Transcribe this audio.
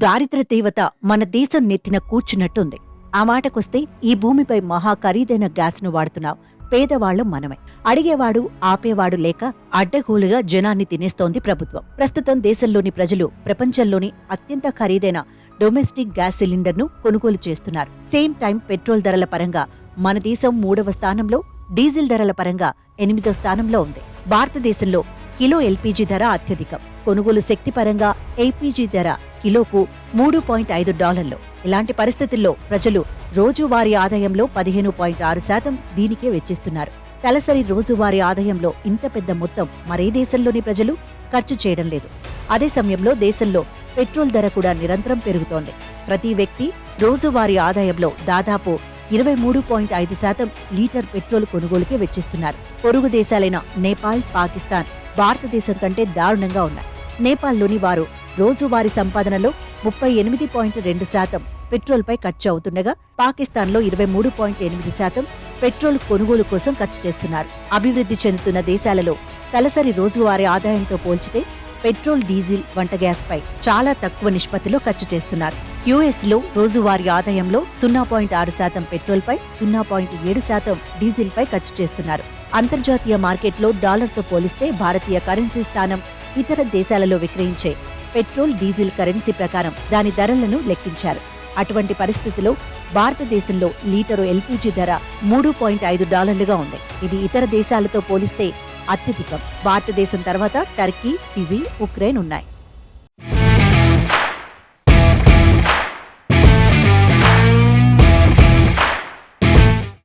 దారిద్ర దేవత మన దేశం నెత్తిన కూర్చున్నట్టుంది. ఆ మాటకొస్తే ఈ భూమిపై మహా ఖరీదైన గ్యాస్ను వాడుతున్నాం పేదవాళ్లు మనమే. అడిగేవాడు ఆపేవాడు లేక అడ్డగోలుగా జనాన్ని తినేస్తోంది ప్రభుత్వం. ప్రస్తుతం దేశంలోని ప్రజలు ప్రపంచంలోని అత్యంత ఖరీదైన డొమెస్టిక్ గ్యాస్ సిలిండర్ను కొనుగోలు చేస్తున్నారు. సేమ్ టైం పెట్రోల్ ధరల పరంగా మన దేశం 3వ స్థానంలో, డీజిల్ ధరల పరంగా 8వ స్థానంలో ఉంది. భారతదేశంలో కిలో ఎల్పీజీ ధర అత్యధికం. కొనుగోలు శక్తి పరంగా ఎల్పీజీ ధర కిలోకు $3.5. ఇలాంటి పరిస్థితుల్లో ప్రజలు రోజువారీ ఆదాయంలో 15.6% దీనికే వెచ్చిస్తున్నారు. తలసరి రోజువారీ ఆదాయంలో ఇంత పెద్ద మొత్తం మరే దేశంలోని ప్రజలు ఖర్చు చేయడం లేదు. అదే సమయంలో దేశంలో పెట్రోల్ ధర కూడా నిరంతరం పెరుగుతోంది. ప్రతి వ్యక్తి రోజువారీ ఆదాయంలో దాదాపు 23.5% లీటర్ పెట్రోల్ కొనుగోలుకే వెచ్చిస్తున్నారు. పొరుగు దేశాలైన నేపాల్, పాకిస్తాన్ భారతదేశం కంటే దారుణంగా ఉన్నాయి. నేపాల్లోని వారు రోజువారీ సంపాదనలో 38.2% పెట్రోల్పై ఖర్చు అవుతుండగా, పాకిస్తాన్లో 23.8% పెట్రోల్ కొనుగోలు కోసం ఖర్చు చేస్తున్నారు. అభివృద్ధి చెందుతున్న దేశాలలో తలసరి రోజువారీ ఆదాయంతో పోల్చితే పెట్రోల్, డీజిల్, వంట గ్యాస్పై చాలా తక్కువ నిష్పత్తిలో ఖర్చు చేస్తున్నారు. యుఎస్లో రోజువారీ ఆదాయంలో 0.6% పెట్రోల్పై, 0.7% డీజిల్పై ఖర్చు చేస్తున్నారు. అంతర్జాతీయ మార్కెట్లో డాలర్తో పోలిస్తే భారతీయ కరెన్సీ స్థానం ఇతర దేశాలలో విక్రయించే పెట్రోల్, డీజిల్ కరెన్సీ ప్రకారం దాని ధరలను లెక్కించారు. అటువంటి పరిస్థితిలో భారతదేశంలో లీటరు ఎల్పీజీ ధర $3.5గా ఉంది. ఇది ఇతర దేశాలతో పోలిస్తే అత్యధికం. భారతదేశం తర్వాత టర్కీ, ఫిజీ, ఉక్రెయిన్ ఉన్నాయి.